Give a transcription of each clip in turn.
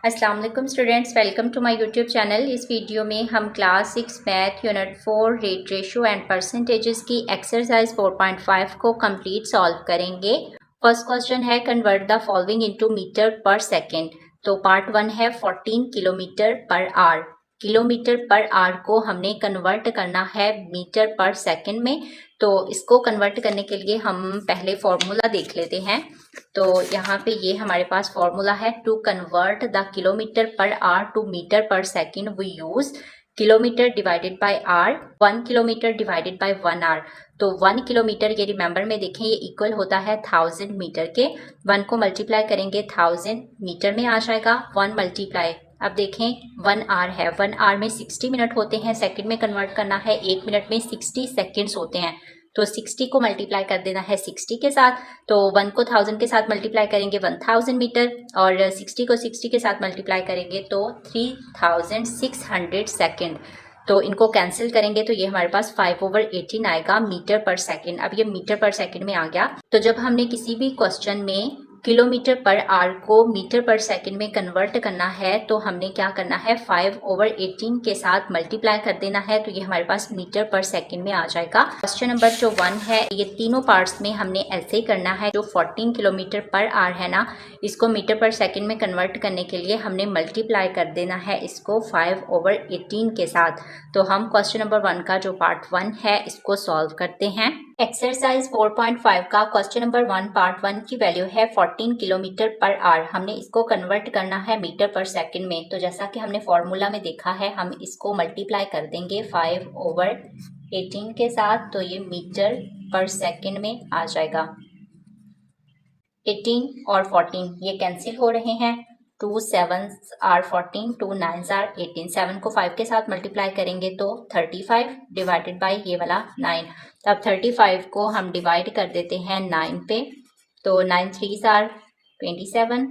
अस्सलाम वालेकुम students, welcome to my YouTube channel. इस वीडियो में हम class 6 math unit 4 rate ratio and percentages की एक्सरसाइज 4.5 को कंप्लीट सॉल्व करेंगे। फर्स्ट क्वेश्चन है convert the following into metre per second. तो पार्ट 1 है 14 kilometre per our. Kilometre per our को हमने कन्वर्ट करना है मीटर पर सेकंड में। तो इसको कन्वर्ट करने के लिए हम पहले फॉर्मूला देख लेते हैं। तो यहाँ पे ये हमारे पास फॉर्मूला है to convert the kilometre per hour to metre per second we use kilometre divided by hour, 1 kilometre divided by 1 hour. तो 1 किलोमीटर ये रिमेंबर में देखें ये इक्वल होता है 1000 मीटर के। 1 को मल्टीप्लाई करेंगे 1000 मीटर में आ जाएगा 1 मल्टीप्लाई। अब देखें 1 आवर है, 1 आवर में 60 मिनट होते हैं, सेकंड में कन्वर्ट करना है 1 मिनट में 60 सेकंड्स होते हैं। तो 60 को मल्टीप्लाई कर देना है 60 के साथ। तो 1 को 1000 के साथ मल्टीप्लाई करेंगे 1000 मीटर और 60 को 60 के साथ मल्टीप्लाई करेंगे तो 3600 सेकेंड। तो इनको कैंसिल करेंगे तो ये हमारे पास 5/18 आएगा मीटर पर सेकेंड। अब ये मीटर पर सेकेंड में आ गया। तो जब हमने किसी भी क्वेश्चन में किलोमीटर पर आवर को मीटर पर सेकंड में कन्वर्ट करना है तो हमने क्या करना है 5/18 के साथ मल्टीप्लाई कर देना है। तो ये हमारे पास मीटर पर सेकंड में आ जाएगा। क्वेश्चन नंबर जो 1 है ये तीनों पार्ट्स में हमने ऐसे ही करना है। जो 14 किलोमीटर पर आवर है ना, इसको मीटर पर सेकंड में कन्वर्ट करने के लिए हमने मल्टीप्लाई कर देना है इसको 5/18 के साथ। तो हम क्वेश्चन नंबर 1 का जो पार्ट 1 है इसको सॉल्व करते हैं। एक्सरसाइज 4.5 का क्वेश्चन नंबर 1 पार्ट 1 की वैल्यू है 14 किलोमीटर पर आवर। हमने इसको कन्वर्ट करना है मीटर पर सेकंड में। तो जैसा कि हमने फॉर्मूला में देखा है हम इसको मल्टीप्लाई कर देंगे 5/18 के साथ। तो ये मीटर पर सेकंड में आ जाएगा। 18 और 14 ये कैंसिल हो रहे हैं। 2 7s are 14, 2 9s are 18। 7 को 5 के साथ मल्टीप्लाई करेंगे तो 35 डिवाइडेड बाय ये वाला 9। अब 35 को हम डिवाइड कर देते हैं 9 पे। तो 9 3s are 27।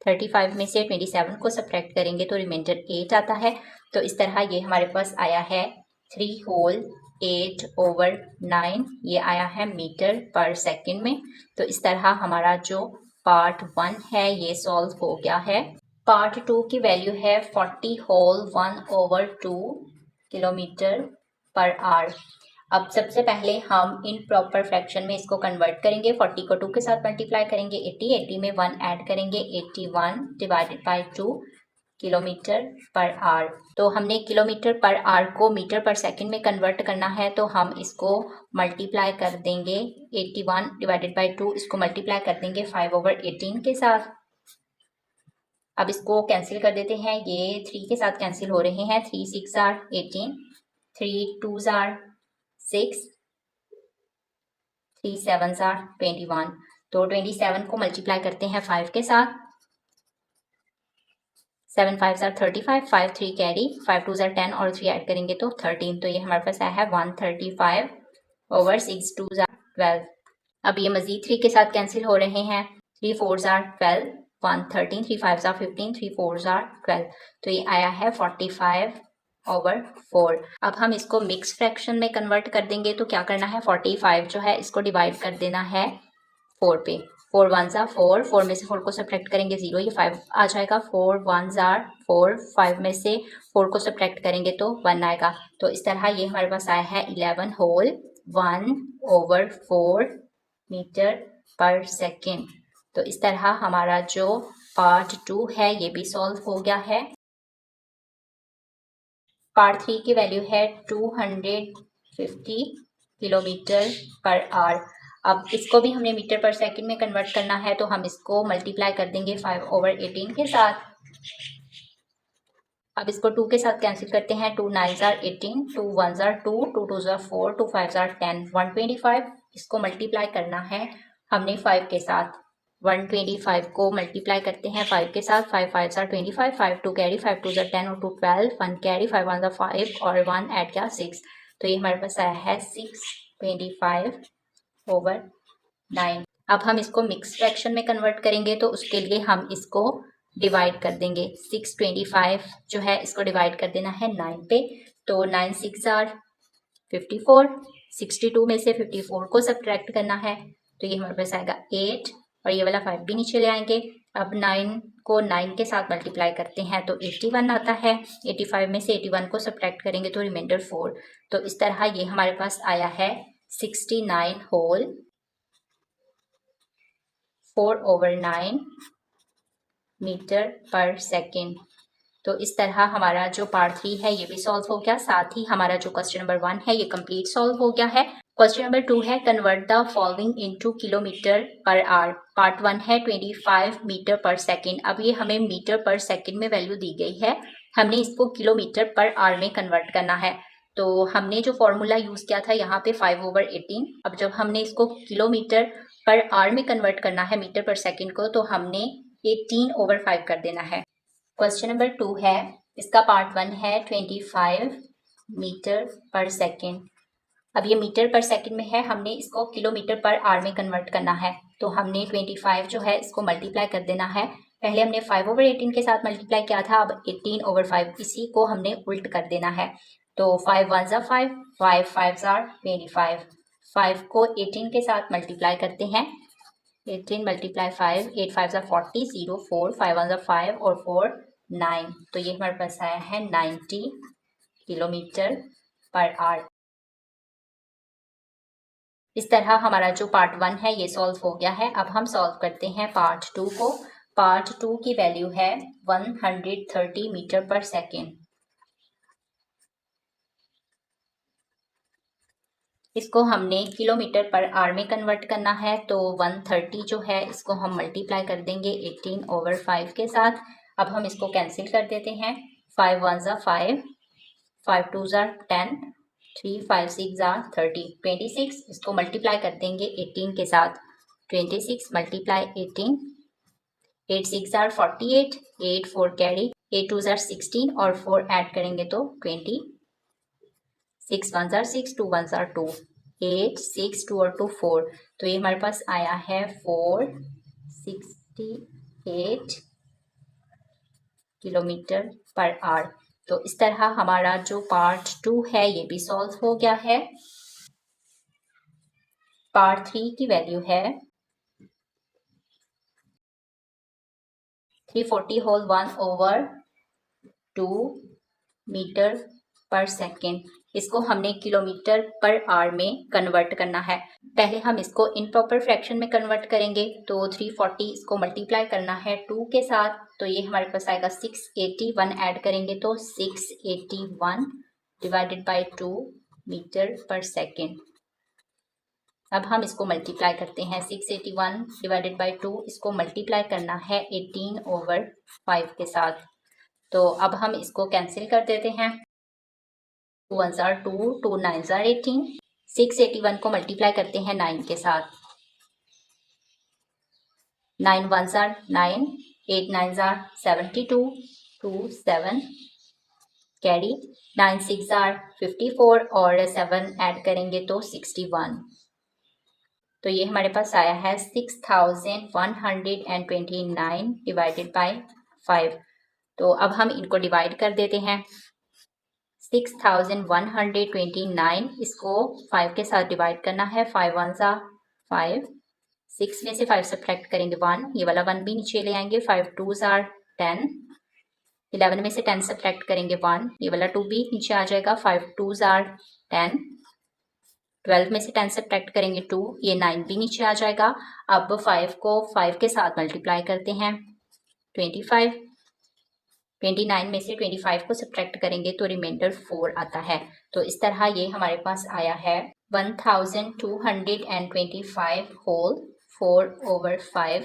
35 में से 27 को सब्ट्रैक्ट करेंगे तो रिमाइंडर 8 आता है। तो इस तरह ये हमारे पास आया है 3/8/9। ये आया है मीटर पर सेकंड में। तो इस तरह हमारा जो पार्ट 1 है ये सॉल्व हो गया है। पार्ट 2 की वैल्यू है 40/1/2 किलोमीटर पर आवर। अब सबसे पहले हम इन प्रॉपर फ्रैक्शन में इसको कन्वर्ट करेंगे। 40 को 2 के साथ मल्टीप्लाई करेंगे 80 में 1 ऐड करेंगे 81 divided by 2 kilometre per our. तो हमने किलोमीटर पर आवर को मीटर पर सेकंड में कन्वर्ट करना है तो हम इसको मल्टीप्लाई कर देंगे 81 डिवाइडेड बाय 2, इसको मल्टीप्लाई कर देंगे 5/18 के साथ। अब इसको कैंसिल कर देते हैं, ये 3 के साथ कैंसिल हो रहे हैं। 3 6 are 18, 3 2s are 6, 3 7s are 21। तो 27 को मल्टीप्लाई करते हैं 5 के साथ। 7 5s are 35, 5 3 carry, 5 2s are 10 और 3 ऐड करेंगे तो 13। तो ये हमारे पास आया है 135/6 2s are 12। अब ये मजीद 3 के साथ कैंसिल हो रहे हैं। 3 4s are 12, 1 13, 3 5s are 15, 3 4s are 12। तो ये आया है 45/4। अब हम इसको मिक्स फ्रैक्शन में कन्वर्ट कर देंगे तो क्या करना है 45 जो है इसको डिवाइड कर देना है 4 पे। 4 1s are 4, 4 में से 4 को सब्ट्रैक्ट करेंगे 0, ये 5 आ जाएगा। 4 1s are 4, 5 में से 4 को सब्ट्रैक्ट करेंगे तो 1 आएगा। तो इस तरह ये हमारे पास आया है 11/1/4 मीटर पर सेकेंड। तो इस तरह हमारा जो पार्ट 2 है ये भी सॉल्व हो गया है। पार्ट 3 की वैल्यू है 250 किलोमीटर पर आवर। अब इसको भी हमने मीटर पर सेकंड में कन्वर्ट करना है तो हम इसको मल्टीप्लाई कर देंगे 5/18 के साथ। अब इसको 2 के साथ कैंसिल करते हैं। 2 9s are 18, 2 1s are 2, 2 2s are 4, 2 5s are 10, 125। इसको मल्टीप्लाई करना है हमने 5 के साथ। 125 को मल्टीप्लाई करते हैं 5 के साथ। 5 5s are 25, 5 2 carry, 5 2s are 10 और 2 12, 1 कैरी, 5 1s are 5 और 1 ऐड किया 6। तो ये हमारे पास आया है 625/9। अब हम इसको मिक्स फ्रैक्शन में कन्वर्ट करेंगे तो उसके लिए हम इसको डिवाइड कर देंगे। 625 जो है इसको डिवाइड कर देना है 9 पे। तो 9 6 are 54, 62 में से 54 को सब्ट्रैक्ट करना है तो ये हमारे पास आएगा 8 और ये वाला 5 भी नीचे ले आएंगे। अब 9 को 9 के साथ मल्टीप्लाई करते हैं तो 81 आता है। 85 में से 81 को सब्ट्रैक्ट करेंगे तो रिमाइंडर 4। तो इस तरह ये हमारे पास आया है 69 होल 4/9 मीटर पर सेकेंड। तो इस तरह हमारा जो पार्ट 3 है ये भी सॉल्व हो गया। साथ ही हमारा जो क्वेश्चन नंबर 1 है ये कंप्लीट सॉल्व हो गया है। क्वेश्चन नंबर 2 है convert the following into kilometre per our. Part 1 है 25 मीटर पर सेकेंड। अब ये हमें मीटर पर सेकेंड में वैल्यू दी गई है, हमने इसको किलोमीटर पर आवर में कन्वर्ट करना है। तो हमने जो फॉर्मूला यूज किया था यहाँ पे 5/18। अब जब हमने इसको किलोमीटर पर आवर में कन्वर्ट करना है मीटर पर सेकेंड को, तो हमने 18/5 कर देना है। क्वेश्चन नंबर 2 है, इसका पार्ट 1 है 25 मीटर पर सेकेंड। अब ये मीटर पर सेकेंड में है, हमने इसको किलोमीटर पर आवर में कन्वर्ट करना है। तो हमने 25 जो है इसको मल्टीप्लाई कर देना है। पहले हमने 5/18 के साथ मल्टीप्लाई किया था, अब 18/5 इसी को हमने उल्ट कर देना है। तो 5 1 ज़ा 5, 5 5 ज़ा 25। 5 को 18 के साथ मल्टीप्लाई करते हैं। 18 × 5, 8 5 ज़ा 40, 0 4, 5 1 ज़ा 5 और 4 9। तो ये हमारे पास आया है 90 किलोमीटर पर आवर। इस तरह हमारा जो पार्ट 1 है ये सॉल्व हो गया है। अब हम सॉल्व करते हैं पार्ट 2 को। पार्ट 2 की वैल्यू है 130 मीटर पर सेकेंड। इसको हमने किलोमीटर पर आवर में कन्वर्ट करना है। तो 130 जो है इसको हम मल्टीप्लाई कर देंगे 18/5 के साथ। अब हम इसको कैंसिल कर देते हैं। 5 1 ज़ा 5, 5 2 ज़ा 10, 3 5 6 ज़ा 30, 26। इसको मल्टीप्लाई कर देंगे 18 के साथ। 26 मल्टीप्लाई 18, 8 6 ज़ा 48, 8 4 कैरी, 8 2 ज़ा 16 और 4 ऐड करेंगे तो 20, 6 1 ज़ा 6, 2 1 ज़ा 2, 8 6 2 और 2 4। तो ये हमारे पास आया है 468 किलोमीटर पर आवर। तो इस तरह हमारा जो पार्ट 2 है ये भी सॉल्व हो गया है। पार्ट 3 की वैल्यू है 340 होल 1/2 मीटर पर सेकेंड। इसको हमने किलोमीटर पर आवर में कन्वर्ट करना है। पहले हम इसको इनप्रॉपर फ्रैक्शन में कन्वर्ट करेंगे। तो 340 इसको मल्टीप्लाई करना है 2 के साथ। तो ये हमारे पास आएगा 681 ऐड करेंगे तो 681 डिवाइडेड बाय 2 मीटर पर सेकेंड। अब हम इसको मल्टीप्लाई करते हैं। 681 डिवाइडेड बाय 2 इसको मल्टीप्लाई करना है 18/5 के साथ। तो अब हम इसको कैंसिल कर देते हैं। 2 1 ज़ा 2, 2 9 ज़ा 18। 681 को मल्टीप्लाई करते हैं 9 के साथ। 9 1 ज़ा 9, 8 9 ज़ा 72, 2 7 कैरी, 9 6 ज़ा 54 और 7 ऐड करेंगे तो 61। तो ये हमारे पास आया है 6129 डिवाइडेड बाय 5। तो अब हम इनको डिवाइड कर देते हैं। 6129 इसको 5 के साथ डिवाइड करना है। 5 1 ज़ा 5, 6 में से 5 सब्ट्रैक्ट करेंगे 1, ये वाला 1 भी नीचे ले आएंगे। 5 2 ज़ा 10, 11 में से 10 सब्ट्रैक्ट करेंगे 1, ये वाला 2 भी नीचे आ जाएगा। 5 2 ज़ा 10, 12 में से 10 सब्ट्रैक्ट करेंगे 2, ये 9 भी नीचे आ जाएगा। अब 5 को 5 के साथ मल्टीप्लाई करते हैं 25, 29 में से 25 को सब्ट्रैक्ट करेंगे तो रिमाइंडर 4 आता है। तो इस तरह ये हमारे पास आया है 1225 होल 4/5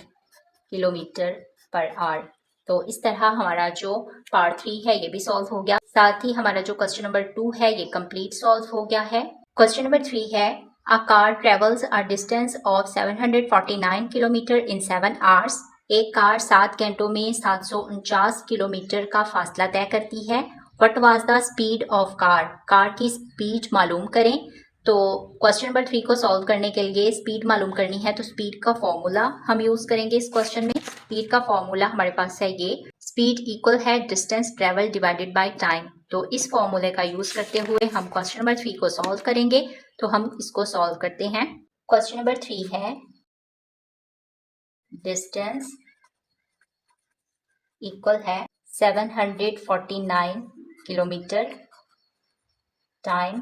किलोमीटर पर आवर। तो इस तरह हमारा जो पार्ट 3 है ये भी सॉल्व हो गया। साथ ही हमारा जो क्वेश्चन नंबर 2 है ये कंप्लीट सॉल्व हो गया है। क्वेश्चन नंबर 3 है, a car travels a distance of 749 kilometre in 7 hours. एक कार 7 घंटों में 749 किलोमीटर का फासला तय करती है। What was the speed of car. Car की स्पीड मालूम करें। तो क्वेश्चन नंबर 3 को सॉल्व करने के लिए स्पीड मालूम करनी है, तो स्पीड का फॉर्मूला हम यूज करेंगे इस क्वेश्चन में। स्पीड का फॉर्मूला हमारे पास है ये, स्पीड इक्वल है distance travel divided by time. तो इस फॉर्मूले का यूज करते हुए हम क्वेश्चन नंबर 3 को सॉल्व करेंगे। तो हम इसको सॉल्व करते हैं। क्वेश्चन नंबर 3 है, डिस्टेंस इक्वल है 749 किलोमीटर टाइम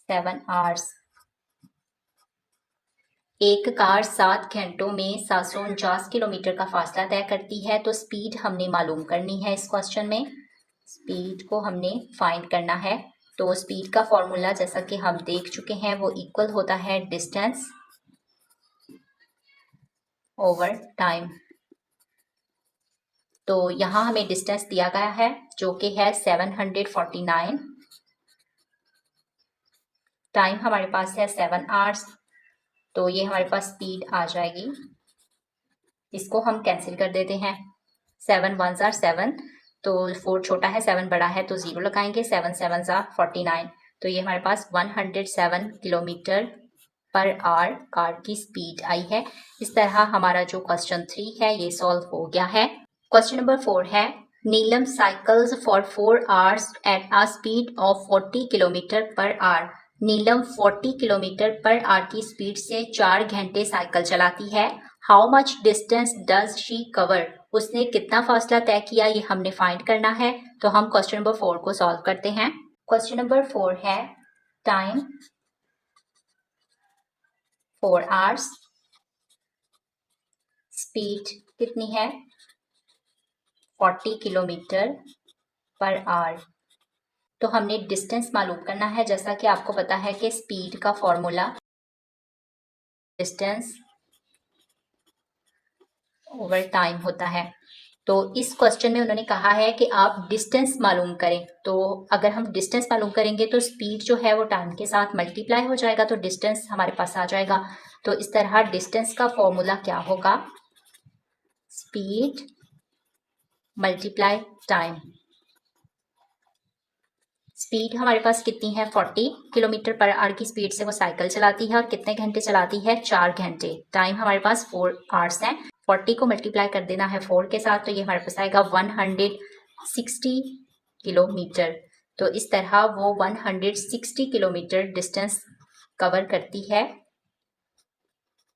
7 आवर्स। एक कार 7 घंटों में 749 किलोमीटर का फासला तय करती है, तो स्पीड हमने मालूम करनी है। इस क्वेश्चन में स्पीड को हमने फाइंड करना है। तो स्पीड का फॉर्मूला जैसा कि हम देख चुके हैं वो इक्वल होता है डिस्टेंस ओवर टाइम। तो यहाँ हमें डिस्टेंस दिया गया है जो कि है 749, टाइम हमारे पास है 7 आवर्स, तो ये हमारे पास स्पीड आ जाएगी। इसको हम कैंसिल कर देते हैं। 7 1s are 7, तो 4 छोटा है 7 बड़ा है, तो 0 लगाएंगे। 7 7s are 49, तो ये हमारे पास 107 किलोमीटर पर आवर कार की स्पीड आई है। इस तरह हमारा जो क्वेश्चन 3 है ये सॉल्व हो गया है। क्वेश्चन नंबर 4 है Neelam cycles for 4 hours at a speed of 40 kilometre per hour. Neelam 40 kilometre per hour की स्पीड से 4 घंटे साइकिल चलाती है। How much distance does she cover? उसने कितना फासला तय किया ये हमने फाइंड करना है। तो हम क्वेश्चन नंबर 4 को सॉल्व करते हैं। क्वेश्चन नंबर 4 है टाइम 4 आवर्स, स्पीड कितनी है 40 किलोमीटर पर आवर। तो हमने डिस्टेंस मालूम करना है। जैसा कि आपको पता है कि स्पीड का फॉर्मूला डिस्टेंस ओवर टाइम होता है। तो इस क्वेश्चन में उन्होंने कहा है कि आप डिस्टेंस मालूम करें। तो अगर हम डिस्टेंस मालूम करेंगे तो स्पीड जो है वो टाइम के साथ मल्टीप्लाई हो जाएगा, तो डिस्टेंस हमारे पास आ जाएगा। तो इस तरह डिस्टेंस का फॉर्मूला क्या होगा, स्पीड मल्टीप्लाई टाइम। स्पीड हमारे पास कितनी है 40 किलोमीटर पर आवर की स्पीड से वो साइकिल चलाती है, और कितने घंटे चलाती है 4 घंटे। टाइम हमारे पास 4 आवर्स है। 40 को मल्टीप्लाई कर देना है 4 के साथ, तो ये हमारे पास आएगा 160 किलोमीटर। तो इस तरह वो 160 किलोमीटर डिस्टेंस कवर करती है।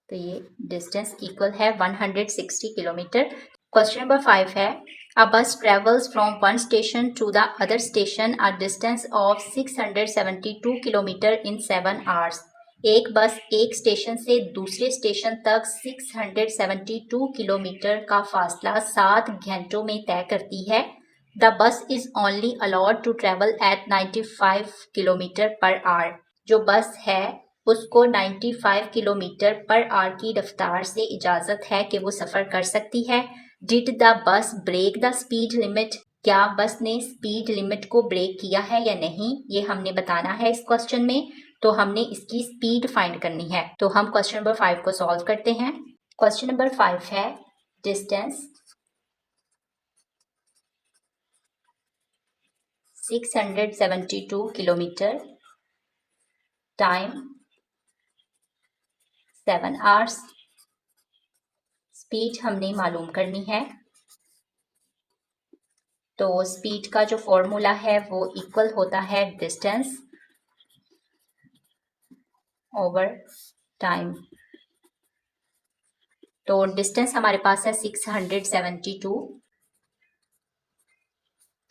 तो ये डिस्टेंस इक्वल है 160 किलोमीटर। क्वेश्चन नंबर 5 है A bus travels from one station to the other station a distance of 672 kilometre in 7 hours। एक बस एक स्टेशन से दूसरे स्टेशन तक 672 किलोमीटर का फासला 7 घंटों में तय करती है। The bus is only allowed to travel at 95 kilometre per our. जो बस है उसको 95 किलोमीटर पर आवर की रफ्तार से इजाज़त है कि वो सफ़र कर सकती है। Did the bus break the speed limit? क्या बस ने स्पीड लिमिट को ब्रेक किया है या नहीं, ये हमने बताना है इस क्वेश्चन में। तो हमने इसकी स्पीड फाइंड करनी है। तो हम क्वेश्चन नंबर 5 को सॉल्व करते हैं। क्वेश्चन नंबर 5 है distance 672 kilometre time 7 hours, speed हमने मालूम करनी है। तो स्पीड का जो फॉर्मूला है वो इक्वल होता है डिस्टेंस ओवर टाइम। तो डिस्टेंस हमारे पास है 672,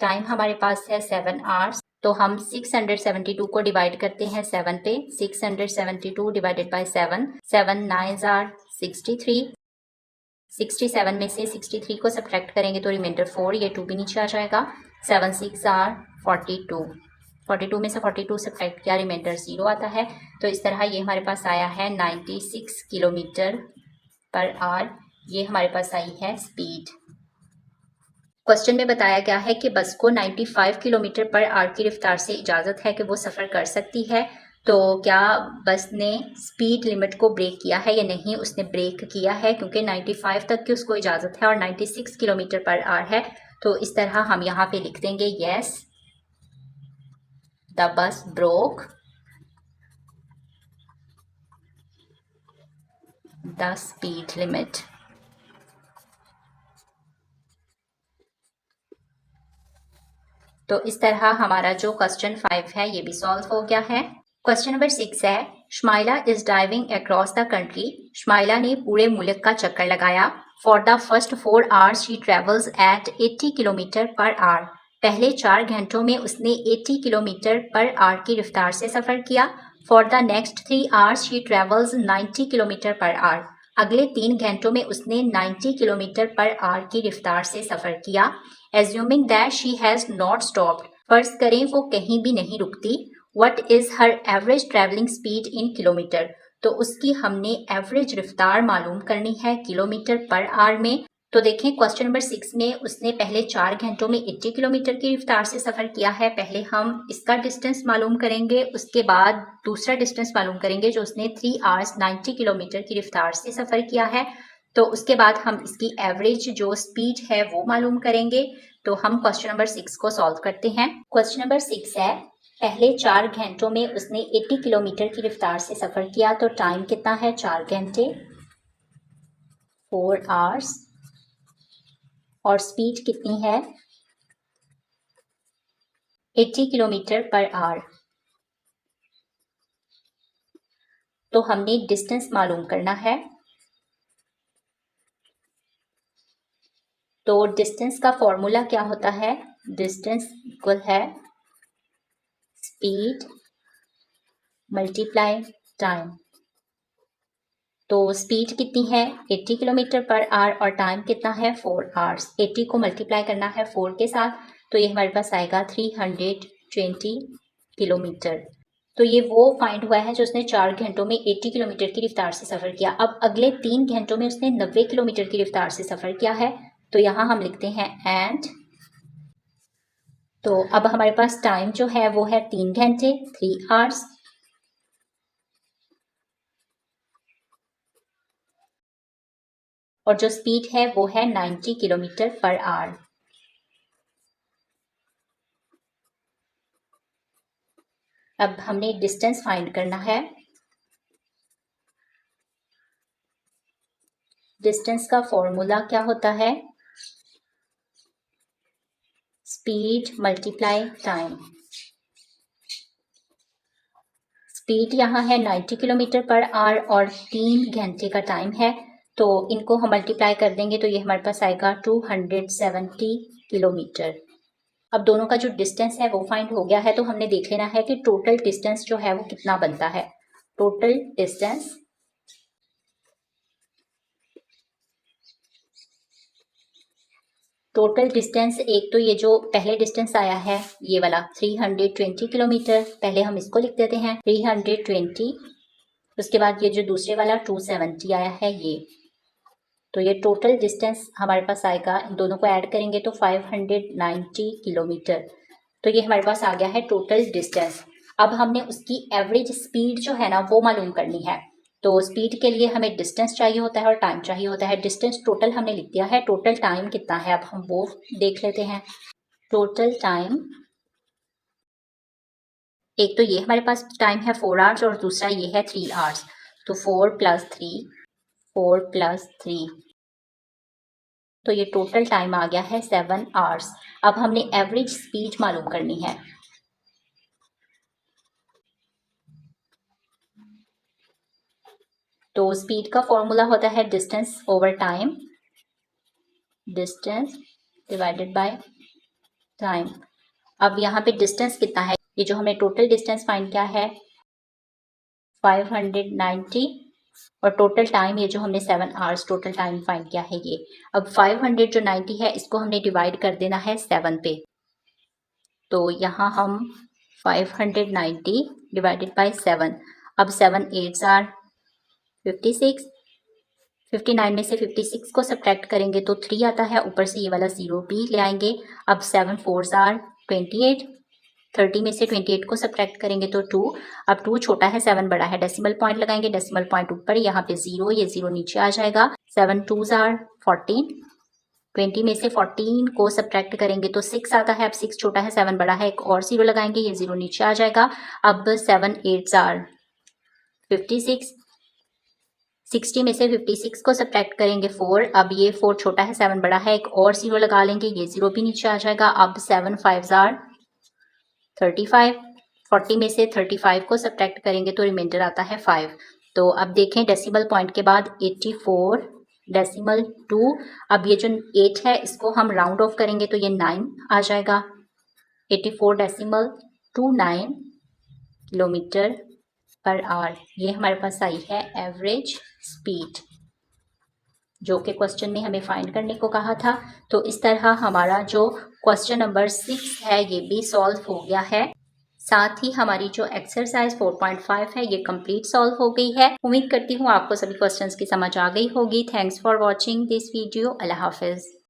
टाइम हमारे पास है 7 आवर्स। तो हम 672 को डिवाइड करते हैं 7 पे। 672 डिवाइडेड बाय 7, 7 9s are 63। 67 में से 63 को सब्ट्रैक्ट करेंगे तो रिमाइंडर 4, ये 2 भी नीचे आ जाएगा। 7 6 are 42, 42 में से 42 सब्ट्रैक्ट किया, रिमाइंडर 0 आता है। तो इस तरह ये हमारे पास आया है 96 किलोमीटर पर आवर। ये हमारे पास आई है स्पीड। क्वेश्चन में बताया गया है कि बस को 95 किलोमीटर पर आवर की रफ्तार से इजाज़त है कि वो सफ़र कर सकती है। तो क्या बस ने स्पीड लिमिट को ब्रेक किया है या नहीं? उसने ब्रेक किया है क्योंकि 95 तक की उसको इजाज़त है और 96 किलोमीटर पर आवर है। तो इस तरह हम यहाँ पे लिख देंगे yes the bus broke the speed limit. तो इस तरह हमारा जो क्वेश्चन 5 है ये भी सॉल्व हो गया है। क्वेश्चन नंबर 6 है, Shumaila is driving across the country. Shumaila ने पूरे मुल्क का चक्कर लगाया। For the first 4 hours she travels at 80 kilometre per hour. पहले 4 घंटों में उसने 80 किलोमीटर पर आवर की रफ्तार से सफ़र किया। For the next 3 hours she travels 90 kilometre per our. अगले 3 घंटों में उसने 90 किलोमीटर पर आवर की रफ्तार से सफ़र किया। Assuming that she has not stopped, फर्ज करें वो कहीं भी नहीं रुकती। What is her average travelling speed in kilometre, तो उसकी हमने एवरेज रफ्तार मालूम करनी है किलोमीटर पर आवर में। तो देखें क्वेश्चन नंबर 6 में उसने पहले 4 घंटों में 80 किलोमीटर की रफ्तार से सफ़र किया है। पहले हम इसका डिस्टेंस मालूम करेंगे, उसके बाद दूसरा डिस्टेंस मालूम करेंगे जो उसने 3 आवर्स 90 किलोमीटर की रफ्तार से सफ़र किया है। तो उसके बाद हम इसकी एवरेज जो स्पीड है वो मालूम करेंगे। तो हम क्वेश्चन नंबर 6 को सॉल्व करते हैं। क्वेश्चन नंबर 6 है, पहले 4 घंटों में उसने 80 किलोमीटर की रफ्तार से सफ़र किया। तो टाइम कितना है, 4 घंटे, 4 आवर्स, और स्पीड कितनी है, 80 किलोमीटर पर आवर। तो हमने डिस्टेंस मालूम करना है। तो डिस्टेंस का फॉर्मूला क्या होता है, डिस्टेंस इक्वल है स्पीड मल्टीप्लाई टाइम। तो स्पीड कितनी है, 80 किलोमीटर पर आवर, और टाइम कितना है, 4 आवर्स। 80 को मल्टीप्लाई करना है 4 के साथ, तो ये हमारे पास आएगा 320 किलोमीटर। तो ये वो फाइंड हुआ है जो उसने 4 घंटों में 80 किलोमीटर की रफ्तार से सफ़र किया। अब अगले 3 घंटों में उसने 90 किलोमीटर की रफ्तार से सफ़र किया है। तो यहाँ हम लिखते हैं एंड। तो अब हमारे पास टाइम जो है वो है 3 घंटे, 3 आवर्स, और जो स्पीड है वो है 90 किलोमीटर पर आवर। अब हमने डिस्टेंस फाइंड करना है। डिस्टेंस का फॉर्मूला क्या होता है, स्पीड मल्टीप्लाई टाइम। स्पीड यहाँ है 90 किलोमीटर पर आवर और 3 घंटे का टाइम है। तो इनको हम मल्टीप्लाई कर देंगे तो ये हमारे पास आएगा 270 किलोमीटर। अब दोनों का जो डिस्टेंस है वो फाइंड हो गया है। तो हमने देख लेना है कि टोटल डिस्टेंस जो है वो कितना बनता है। टोटल डिस्टेंस एक तो ये जो पहले डिस्टेंस आया है ये वाला 320 किलोमीटर, पहले हम इसको लिख देते हैं 320। उसके बाद ये जो दूसरे वाला 270 आया है ये, तो ये टोटल डिस्टेंस हमारे पास आएगा, इन दोनों को ऐड करेंगे तो 590 किलोमीटर। तो ये हमारे पास आ गया है टोटल डिस्टेंस। अब हमने उसकी एवरेज स्पीड जो है ना वो मालूम करनी है। तो स्पीड के लिए हमें डिस्टेंस चाहिए होता है और टाइम चाहिए होता है। डिस्टेंस टोटल हमने लिख दिया है, टोटल टाइम कितना है अब हम वो देख लेते हैं। टोटल टाइम, एक तो ये हमारे पास टाइम है 4 आवर्स और दूसरा ये है 3 आवर्स। तो 4 + 3, तो ये टोटल टाइम आ गया है 7 आवर्स। अब हमने एवरेज स्पीड मालूम करनी है। तो स्पीड का फॉर्मूला होता है distance over time, distance divided by time. अब यहाँ पे डिस्टेंस कितना है, ये जो हमने टोटल डिस्टेंस फाइंड किया है 590, और टोटल टाइम ये जो हमने 7 आवर्स टोटल टाइम फाइंड किया है ये। अब 500 जो 90 है इसको हमने डिवाइड कर देना है 7 पे। तो यहाँ हम 590 डिवाइडेड बाय 7। अब 7 8s आर 56, 59 में से 56 को सब्ट्रैक्ट करेंगे तो 3 आता है, ऊपर से ये वाला 0 भी ले आएंगे। अब 7 4s आर 28, 30 में से 28 को सब्ट्रैक्ट करेंगे तो 2। अब 2 छोटा है 7 बड़ा है, डेसिमल पॉइंट लगाएंगे, डेसिमल पॉइंट ऊपर, यहाँ पे 0, ये 0 नीचे आ जाएगा। 7 2s आर 14, 20 में से 14 को सब्ट्रैक्ट करेंगे तो 6 आता है। अब 6 छोटा है 7 बड़ा है, एक और 0 लगाएंगे, ये 0 नीचे आ जाएगा। अब 7 8s आर 56, 60 में से 56 को सब्ट्रैक्ट करेंगे 4। अब ये 4 छोटा है 7 बड़ा है, एक और 0 लगा लेंगे, ये 0 भी नीचे आ जाएगा। अब 7 5s आर 35, 40 में से 35 को सब्ट्रैक्ट करेंगे तो रिमाइंडर आता है 5। तो अब देखें डेसिमल पॉइंट के बाद 84.2। अब ये जो 8 है इसको हम राउंड ऑफ करेंगे तो ये 9 आ जाएगा। 84.29 किलोमीटर पर आवर, ये हमारे पास आई है एवरेज स्पीड, जो कि क्वेश्चन में हमें फाइंड करने को कहा था। तो इस तरह हमारा जो क्वेश्चन नंबर 6 है ये भी सॉल्व हो गया है। साथ ही हमारी जो एक्सरसाइज 4.5 है ये कंप्लीट सॉल्व हो गई है। उम्मीद करती हूँ आपको सभी क्वेश्चंस की समझ आ गई होगी। Thanks for watching this video. अल्लाह हाफिज़।